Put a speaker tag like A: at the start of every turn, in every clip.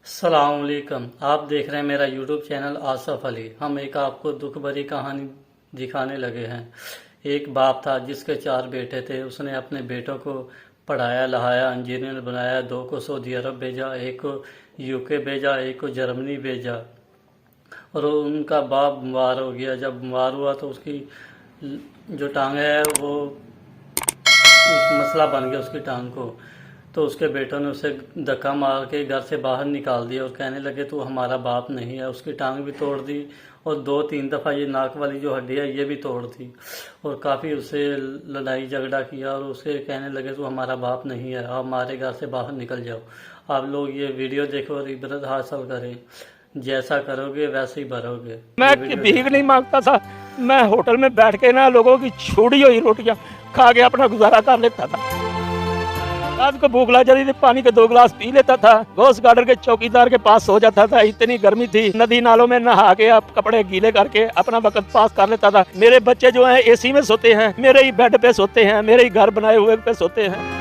A: सलामकुम। आप देख रहे हैं मेरा यूट्यूब चैनल आसफ अली। हम एक आपको दुख भरी कहानी दिखाने लगे हैं। एक बाप था जिसके 4 बेटे थे। उसने अपने बेटों को पढ़ाया लिखाया, इंजीनियर बनाया। 2 को सऊदी अरब भेजा, एक को यूके भेजा, एक को जर्मनी भेजा। और उनका बाप बीमार हो गया। जब बीमार हुआ तो उसकी जो टांग है वो मसला बन गया उसकी टांग को। तो उसके बेटों ने उसे धक्का मार के घर से बाहर निकाल दिया और कहने लगे तू हमारा बाप नहीं है। उसकी टांग भी तोड़ दी और 2-3 दफ़ा ये नाक वाली जो हड्डी है ये भी तोड़ दी और काफ़ी उससे लड़ाई झगड़ा किया और उसे कहने लगे तू हमारा बाप नहीं है, आप हमारे घर से बाहर निकल जाओ। आप लोग ये वीडियो देखो और इबरत हासिल करें। जैसा करोगे वैसे ही भरोगे।
B: मैं भीख नहीं मांगता था। मैं होटल में बैठ के ना लोगों की छोड़ी हुई रोटियां खा के अपना गुजारा कर लेता था। रात को भूख लग जाती थी, पानी के 2 गिलास पी लेता था। घोष गार्डन के चौकीदार के पास सो जाता था। इतनी गर्मी थी, नदी नालों में नहा के आप कपड़े गीले करके अपना वक्त पास कर लेता था। मेरे बच्चे जो हैं एसी में सोते हैं, मेरे ही बेड पे सोते हैं, मेरे ही घर बनाए हुए पे सोते हैं।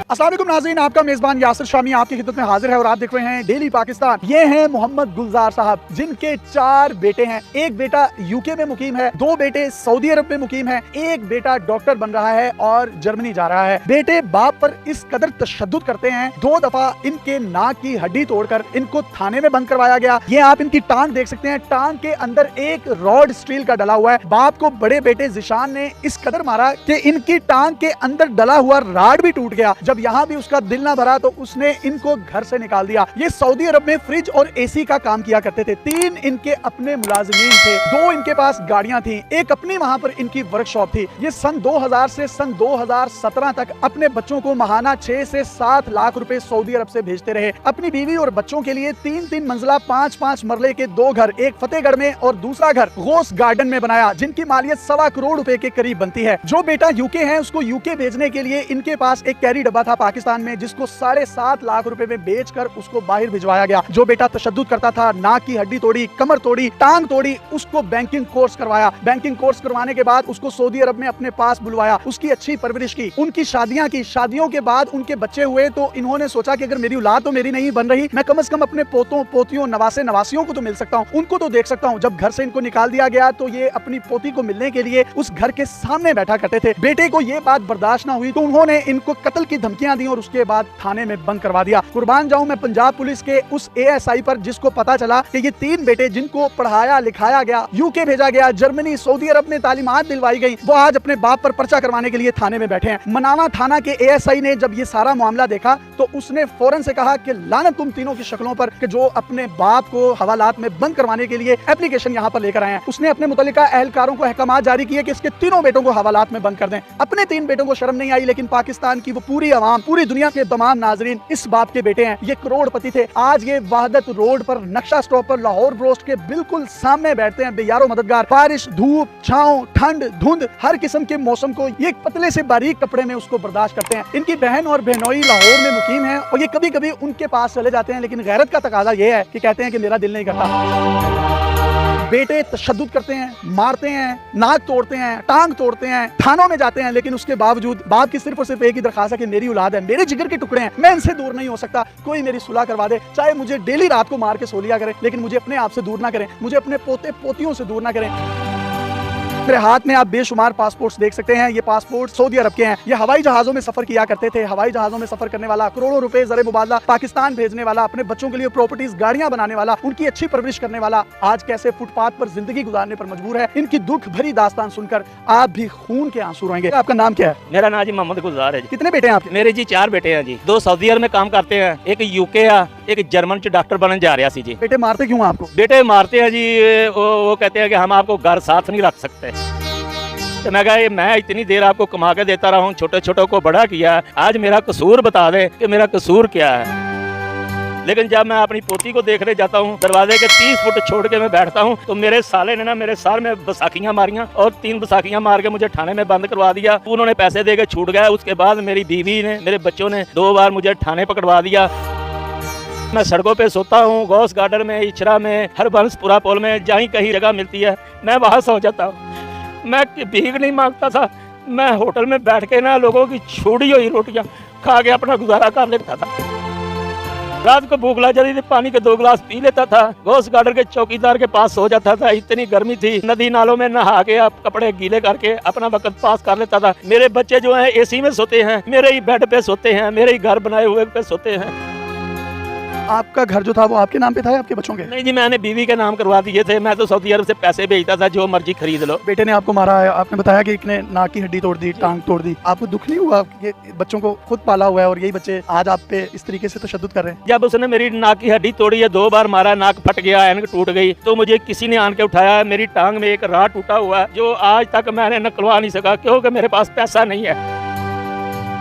C: अस्सलाम वालेकुम नाज़रीन, आपका मेज़बान यासिर शामी आपकी खिदमत में हाजिर है और आप देख रहे हैं डेली पाकिस्तान। ये हैं मोहम्मद गुलजार साहब, जिनके 4 बेटे हैं। एक बेटा यूके में मुकीम है, 2 बेटे सऊदी अरब में मुकीम है, एक बेटा डॉक्टर बन रहा है और जर्मनी जा रहा है। बेटे बाप पर इस कदर तशद्दुद करते हैं, 2 दफा इनके नाक की हड्डी तोड़कर इनको थाने में बंद करवाया गया। ये आप इनकी टांग देख सकते हैं, टांग के अंदर एक रॉड स्टील का डला हुआ है। बाप को बड़े बेटे जिशान ने इस कदर मारा कि इनकी टांग के अंदर डला हुआ राड भी टूट गया। जब यहाँ भी उसका दिल ना भरा तो उसने इनको घर से निकाल दिया। ये सऊदी अरब में फ्रिज और एसी का काम किया करते थे। 3 इनके अपने मुलाजिमीन थे, 2 इनके पास गाड़ियां थी, एक अपनी वहां पर इनकी वर्कशॉप थी। ये सन 2000 से सन 2017 तक अपने बच्चों को महाना 6 से 7 लाख रुपए सऊदी अरब से भेजते रहे। अपनी बीवी और बच्चों के लिए 3-3 मंजिला 5-5 मरले के 2 घर, एक फतेहगढ़ में और दूसरा घर घोष गार्डन में बनाया, जिनकी मालियत 1.25 करोड़ रुपए के करीब बनती है। जो बेटा यूके है उसको यूके भेजने के लिए इनके पास एक कैरी डब्बा था पाकिस्तान में, जिसको 7.5 लाख रुपए में बेचकर उसको बाहर भिजवाया गया। जो बेटा तशद्दुद करता था, नाक की हड्डी तोड़ी, कमर तोड़ी, टांग तोड़ी, उसको बैंकिंग कोर्स करवाया। बैंकिंग कोर्स करवाने के बाद उसको सऊदी अरब में अपने पास बुलवाया, उसकी अच्छी परवरिश की, उनकी शादियां की। शादियों के बाद उनके बच्चे हुए तो इन्होंने सोचा कि अगर मेरी औलाद तो मेरी नहीं बन रही, मैं कम से कम अपने पोतों पोतियों नवासे नवासियों को तो मिल सकता हूँ, उनको तो देख सकता हूँ। जब घर से इनको निकाल दिया गया तो ये अपनी पोती को मिलने के लिए उस घर के सामने बैठा करते थे। बेटे को ये बात बर्दाश्त ना हुई तो उन्होंने इनको कत्ल की धमकियां दी और उसके बाद थाने में बंद करवा दिया। कुर्बान जाऊं मैं पंजाब पुलिस के उस एएसआई पर जिसको पता चला कि ये 3 बेटे जिनको पढ़ाया लिखाया गया, यूके भेजा गया, जर्मनी सऊदी अरब में तालीमात दिलवाई गई, वो आज अपने बाप पर पर्चा करवाने के लिए थाने में बैठे हैं। मनावा थाना के एएसआई ने जब ये सारा मामला देखा तो उसने फौरन से कहा कि लानत तुम तीनों की शक्लों पर कि जो अपने बाप को हवालात में बंद करवाने के लिए एप्लीकेशन यहाँ पर लेकर आए हैं। उसने अपने मुतल्लिका एहलकारों को अहकामात जारी किए कि इसके तीनों बेटों को हवालात में बंद कर दें। अपने 3 बेटों को शर्म नहीं आई, लेकिन पाकिस्तान की वो पूरी आवाम, पूरी दुनिया के तमाम नाजरीन इस बाप के बेटे हैं। ये करोड़पति थे। आज ये वहदत रोड पर नक्शा स्टॉप पर लाहौर ब्रोस्ट के बिल्कुल सामने बैठते हैं, बेयारो मददगार। बारिश, धूप, छांव, ठंड, धुंध, हर किस्म के मौसम को ये पतले से बारीक कपड़े में उसको बर्दाश्त करते हैं। इनकी बहन और बहनोई लाहौर में मुकीम है और ये कभी कभी उनके पास चले जाते हैं, लेकिन गैरत का तकाजा ये है कि कहते हैं कि मेरा दिल नहीं करता। बेटे तशद्दुद करते हैं, मारते हैं, नाक तोड़ते हैं, टांग तोड़ते हैं, थानों में जाते हैं, लेकिन उसके बावजूद बाप की सिर्फ और सिर्फ एक ही दरखास्त है कि मेरी औलाद है, मेरे जिगर के टुकड़े हैं, मैं इनसे दूर नहीं हो सकता। कोई मेरी सुलह करवा दे, चाहे मुझे डेली रात को मार के सो लिया करें, लेकिन मुझे अपने आप से दूर ना करें, मुझे अपने पोते पोतियों से दूर ना करें। मेरे हाथ में आप बेशुमार पासपोर्ट्स देख सकते हैं। ये पासपोर्ट सऊदी अरब के हैं। ये हवाई जहाजों में सफर किया करते थे। हवाई जहाजों में सफर करने वाला, करोड़ों रुपए ज़र मुबादला पाकिस्तान भेजने वाला, अपने बच्चों के लिए प्रॉपर्टीज, गाड़ियां बनाने वाला, उनकी अच्छी परवरिश करने वाला, आज कैसे फुटपाथ पर जिंदगी गुजारने पर मजबूर है। इनकी दुख भरी दास्तान सुनकर आप भी खून के आंसू रोएंगे। आपका नाम क्या है?
B: मेरा नाम जी मोहम्मद गुलजार है जी।
C: कितने बेटे हैं आपके?
B: मेरे जी 4 बेटे हैं जी। 2 सऊदी अरब में काम करते हैं, एक यूके है, एक जर्मन च डॉक्टर बनने जा रहा सी जी।
C: बेटे मारते क्यों आपको?
B: बेटे मारते हैं जी, वो कहते हैं कि हम आपको घर साथ नहीं रख सकते। तो मैं कहा मैं इतनी देर आपको कमा के देता रहा हूँ, छोटे छोटों को बड़ा किया, आज मेरा कसूर बता दे कि मेरा कसूर क्या है। लेकिन जब मैं अपनी पोती को देखने जाता हूँ, दरवाजे के 30 फुट छोड़ के मैं बैठता हूँ, तो मेरे साले ने ना मेरे सर में बसाखियाँ मारियाँ और 3 बसाखियाँ मार के मुझे थाने में बंद करवा दिया। उन्होंने पैसे दे के छूट गया। उसके बाद मेरी बीवी ने, मेरे बच्चों ने 2 बार मुझे थाने पकड़वा दिया। मैं सड़कों पे सोता हूँ, घोष गार्डन में, इचरा में, हरबंसपुरा पुल में, जहाँ कहीं जगह मिलती है मैं वहाँ सो जाता हूँ। मैं भीख नहीं मांगता था। मैं होटल में बैठ के ना लोगों की छोड़ी हुई रोटियां खा के अपना गुजारा कर लेता था। रात को भूख लग जाती थी, पानी के 2 गिलास पी लेता था, घोस्ट गार्डन के चौकीदार के पास सो जाता था, इतनी गर्मी थी, नदी नालों में नहा के आप कपड़े गीले करके अपना वक्त पास कर लेता था। मेरे बच्चे जो हैं एसी में सोते हैं, मेरे ही बेड पे सोते हैं, मेरे ही घर बनाए हुए पे सोते हैं।
C: आपका घर जो था वो आपके नाम पे था या आपके बच्चों के?
B: नहीं जी, मैंने बीवी के नाम करवा दिए थे, मैं तो सऊदी अरब से पैसे भेजता था, जो मर्जी खरीद लो।
C: बेटे ने आपको मारा है, आपने बताया कि एक ने नाक की हड्डी तोड़ दी, टांग तोड़ दी, आपको दुख नहीं हुआ? ये बच्चों को खुद पाला हुआ है और यही बच्चे आज आप पे इस तरीके से तशद्दुद कर रहे हैं।
B: जब उसने मेरी नाक की हड्डी तोड़ी है, 2 बार मारा, नाक फट गया, ऐनक टूट गई, तो मुझे किसी ने आन के उठाया। मेरी टांग में एक राह टूटा हुआ है जो आज तक मैंने निकलवा नहीं सका, क्योंकि मेरे पास पैसा नहीं है।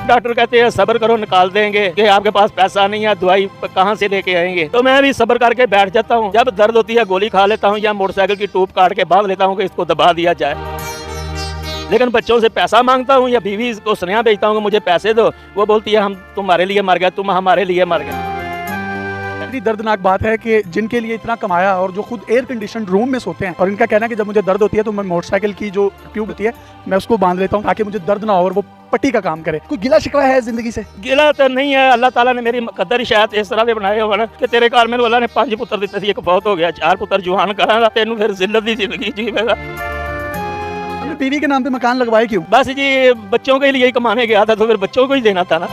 B: डॉक्टर कहते हैं सब्र करो, निकाल देंगे, कि आपके पास पैसा नहीं है, दवाई कहाँ से लेके आएंगे। तो मैं भी सब्र करके बैठ जाता हूँ, जब दर्द होती है गोली खा लेता हूँ या मोटरसाइकिल की टूब काट के बांध लेता हूँ कि इसको दबा दिया जाए। लेकिन बच्चों से पैसा मांगता हूँ या बीवी को सुनेहा भेजता हूँ कि मुझे पैसे दो, वो बोलती है हम तुम्हारे लिए मर गए, तुम हमारे लिए मर गए।
C: इतनी दर्दनाक बात है कि जिनके लिए इतना कमाया और जो खुद एयर कंडीशन रूम में सोते हैं, और इनका कहना है कि जब मुझे दर्द होती है तो मैं मोटरसाइकिल की जो ट्यूब होती है मैं उसको बांध लेता हूँ ताकि मुझे दर्द ना हो और वो पट्टी का काम करे। कोई गिला शिकवा है जिंदगी से?
B: गिला तो नहीं है, अल्लाह ताला ने मेरी मुकद्दर शायद इस तरह से बनाए हो ना कि तेरे घर में अल्लाह ने 5 पुत्र दिते थे, एक बहुत हो गया, 4 पुत्र जुहान करांगा, तेनू फिर जिल्लत दी जिंदगी जीवेगा।
C: बीवी के नाम पे मकान लगवाए क्यों?
B: बस जी बच्चों के लिए ही कमाने गया था, तो फिर बच्चों को ही देना था ना।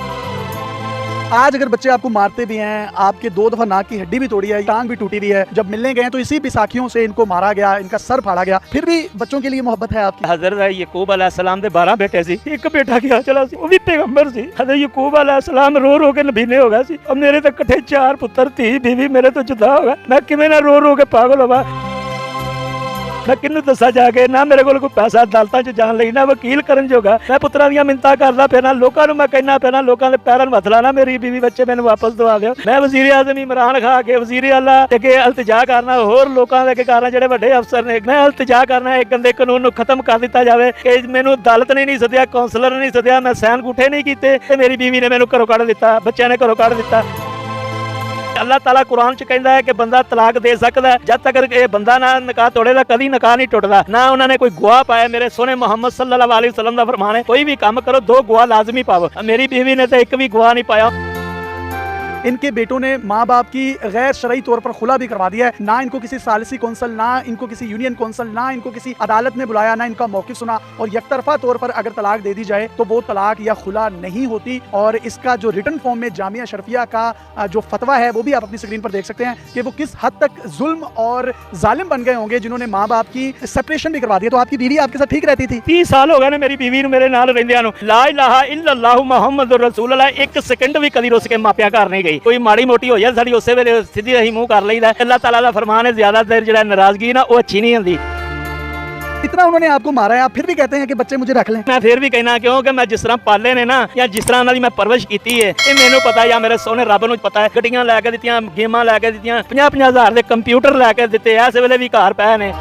C: आज अगर बच्चे आपको मारते भी हैं, आपके 2 दफा नाक की हड्डी भी तोड़ी है, टांग भी टूटी हुई है, जब मिलने गए तो इसी बैसाखियों से इनको मारा गया, इनका सर फाड़ा गया, फिर भी बच्चों के लिए मोहब्बत है आपकी?
B: हज़रत यकूब अलैहिस्सलाम दे 12 बेटे सी, एक बेटा गया चला सी, वो भी पैगंबर सी। हज़रत यकूब अलैहिस्सलाम रो रो के नबीने हो गया सी, और मेरे तो कट्ठे 4 पुत्र थी, बीवी मेरे तो जुदा हो गया, मैं किवें ना रो रो के पागल होवा। मैं किन्नू दसा जाके, ना मेरे को कोई पैसा अदालतां च जान लई, ना वकील करन जोगा, मैं पुत्तरां ਦੀਆਂ मिन्नतां करदा फिरना, लोकां नूं मैं कहना फिरना, लोकां दे पैरां नूं हत्थ लाना, मेरी बीवी बच्चे मैनूं वापस दवा दिओ। मैं वज़ीर आज़म इमरान खान के वज़ीर आला अगे इल्तिजा करना, होर लोकां दे अगे करना ਜਿਹੜੇ ਵੱਡੇ अफसर ने, मैं इल्तिजा करना एक गंदे कानून नूं खत्म कर दिता जावे कि मैनूं अदालत ने नहीं सद्दिया, कौंसलर ने नहीं सद्दिया, मैं सैन गुठे नहीं कीते ते मेरी बीवी ने मैनूं घरों कढ दिता, बच्चों ने घरों कढ दिता। अल्लाह ताला कुरान च कहता है कि बंदा तलाक दे सकता है, जब तक ये बंदा ना निकाह तोड़ेगा कभी निकाह नहीं टुटदा। ना उन्होंने कोई गवाह पाया, मेरे सोने मोहम्मद सल्लल्लाहु अलैहि वसल्लम का फरमान है कोई भी काम करो 2 गवाह लाजमी पाओ। मेरी बीवी ने तो एक भी गवाह नहीं पाया।
C: इनके बेटों ने माँ बाप की गैर शरई तौर पर खुला भी करवा दिया है, ना इनको किसी सालिसी कौंसल, ना इनको किसी यूनियन कौंसल, ना इनको किसी अदालत ने बुलाया, ना इनका मौक़िफ़ सुना, और यकतरफा तौर पर अगर तलाक दे दी जाए तो वो तलाक या खुला नहीं होती। और इसका जो रिटन फॉर्म में जामिया शरफिया का जो फतवा है वो भी आप अपनी स्क्रीन पर देख सकते हैं कि वो किस हद तक जुल्म और जालिम बन गए होंगे जिन्होंने माँ बाप की सेपरेशन भी करवा दिया। तो आपकी बीवी आपके साथ ठीक रहती थी?
B: 30 साल हो गए ने मेरी बीवी नूं मेरे नाल रहिंदियां नूं। ला इलाहा इल्लल्लाहु मुहम्मदुर रसूलुल्लाह, 1 सेकंड भी कदी रुस के मापिया घर नहीं गई। कोई माड़ी मोटी हो जाए साडी उसे वेले सीधी असीं मुंह कर लईदा। अल्लाह ताला दा फरमान है ज्यादा देर जिहड़ा नाराजगी ना वो अच्छी नहीं हुंदी।
C: इतना उन्होंने आपको मारा है, आप फिर भी कहते हैं कि बच्चे मुझे रख लें?
B: मैं फिर भी कहना क्योंकि मैं जिस तरह पाले ने ना, या जिस तरह उन्होंने मैं परवरिश की है, ये मैनू पता है, या मेरे सोने रब नूं पता है। गड्डियां लैके दित्तियां, गेमां लैके दित्तियां, 50-50 हज़ार के कंप्यूटर लैके दिते, इस वेले भी घर पए ने।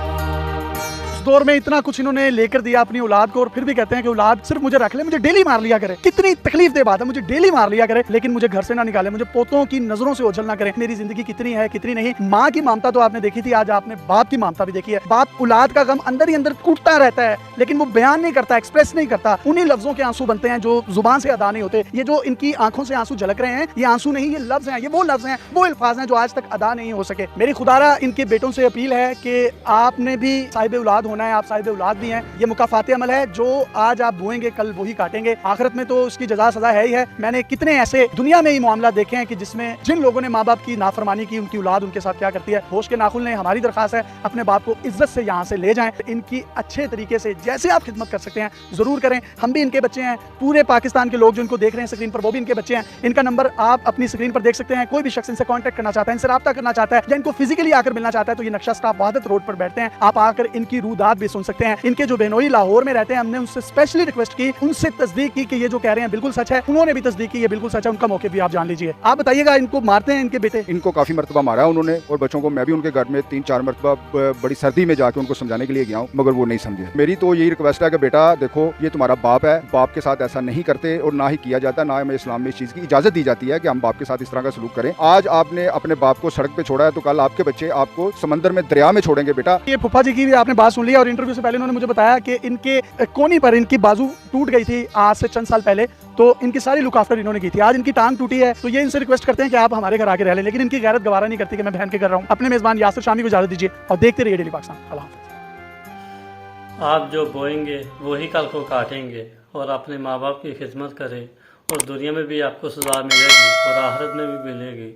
C: उस दौर में इतना कुछ इन्होंने लेकर दिया अपनी औलाद को, और फिर भी कहते हैं कि औलाद सिर्फ मुझे रख ले, मुझे डेली मार लिया करे। कितनी तकलीफ दे बात है, मुझे डेली मार लिया करे लेकिन मुझे घर से ना निकाले, मुझे पोतों की नजरों से ओझल ना करे। मेरी जिंदगी कितनी है कितनी नहीं। माँ की ममता तो आपने देखी थी, आज आपने बाप की ममता भी देखी है। बाप औलाद का गम अंदर ही अंदर कूटता रहता है लेकिन वो बयान नहीं करता, एक्सप्रेस नहीं करता। उन्हीं लफ्जों के आंसू बनते हैं जो जुबान से अदा नहीं होते। ये जो इनकी आंखों से आंसू झलक रहे हैं, ये आंसू नहीं, ये लफ्ज हैं, ये वो लफ्ज हैं, वो अल्फाज हैं जो आज तक अदा नहीं हो सके। मेरी खुदारा इनके बेटों से अपील है कि आपने भी साहिब औलाद होना है, आप साहिब औलाद भी हैं। ये मुकाफाते अमल है, जो आज आप बोएंगे कल वही काटेंगे। आखिरत में तो उसकी जजा सजा है ही है। मैंने कितने ऐसे दुनिया में ही मामला देखे हैं कि जिसमें जिन लोगों ने माँ बाप की नाफरमानी की, उनकी औलाद उनके साथ क्या करती है। होश के नाखुन ने हमारी दरखास्त है, अपने बाप को इज्जत से यहाँ से ले जाएं। इनकी अच्छे तरीके से जैसे आप खिदमत कर सकते हैं जरूर करें। हम भी इनके बच्चे हैं, पूरे पाकिस्तान के लोग जो इनको देख रहे हैं स्क्रीन पर वो भी इनके बच्चे हैं। इनका नंबर आप अपनी स्क्रीन पर देख सकते हैं। कोई भी शख्स इनसे कॉन्टैक्ट करना चाहता है, इनसे राब्ता करना चाहता है, या इनको फिजिकली आकर मिलना चाहता है तो ये नक्शा स्टाफ वहादत रोड पर बैठते हैं। आप आकर इनकी रूदात भी सुन सकते हैं। इनके जो बेनोई लाहौर में रहते हैं, हमने उनसे स्पेशली रिक्वेस्ट की, उनसे तस्दीक की कि ये जो कह रहे हैं बिल्कुल सच है। उन्होंने भी तस्दीक की ये बिल्कुल सच है। उनका मौके भी आप जान लीजिए। आप बताइएगा, इनको मारते हैं इनके बेटे?
D: इनको काफ़ी मरतबा मारा है उन्होंने, और बच्चों को मैं भी उनके घर में 3-4 मरतबा बड़ी सर्दी में जाके उनको समझाने के लिए गया हूँ, मगर वो नहीं समझे। मेरी तो यही रिक्वेस्ट है कि बेटा देखो, ये तुम्हारा बाप है, बाप के साथ ऐसा नहीं करते और ना ही किया जाता, ना हमें इस्लाम में इस चीज़ की इजाज़त दी जाती है कि हम बाप के साथ इस तरह का सलूक करें। आज आपने अपने बाप को सड़क पे छोड़ा है तो कल आपके बच्चे आपको समंदर में, दरिया में छोड़ेंगे बेटा।
C: ये फुफा जी की भी आपने बात सुन ली। लिया और इंटरव्यू से पहले इन्होंने मुझे बताया कि इनके कोनी पर इनकी बाजू टूट गई थी आज से चंद साल पहले, तो इनकी सारी लुक आफ्टर इन्होंने की थी। आज इनकी टांग टूटी है, तो ये इनसे रिक्वेस्ट करते हैं कि आप हमारे घर आके रह लें, लेकिन इनकी गैरत गवारा नहीं करती कि मैं बहन के घर रहा हूँ। अपने मेजबान यासिर शामी को इजाजत दीजिए और देखते रहिए डेली पाकिस्तान। अल्लाह हाफ़िज़।
A: आप जो बोएंगे वही कल को काटेंगे, और अपने माँ बाप की खिदमत करें, और दुनिया में भी आपको सज़ा मिलेगी और आखिरत में भी मिलेगी।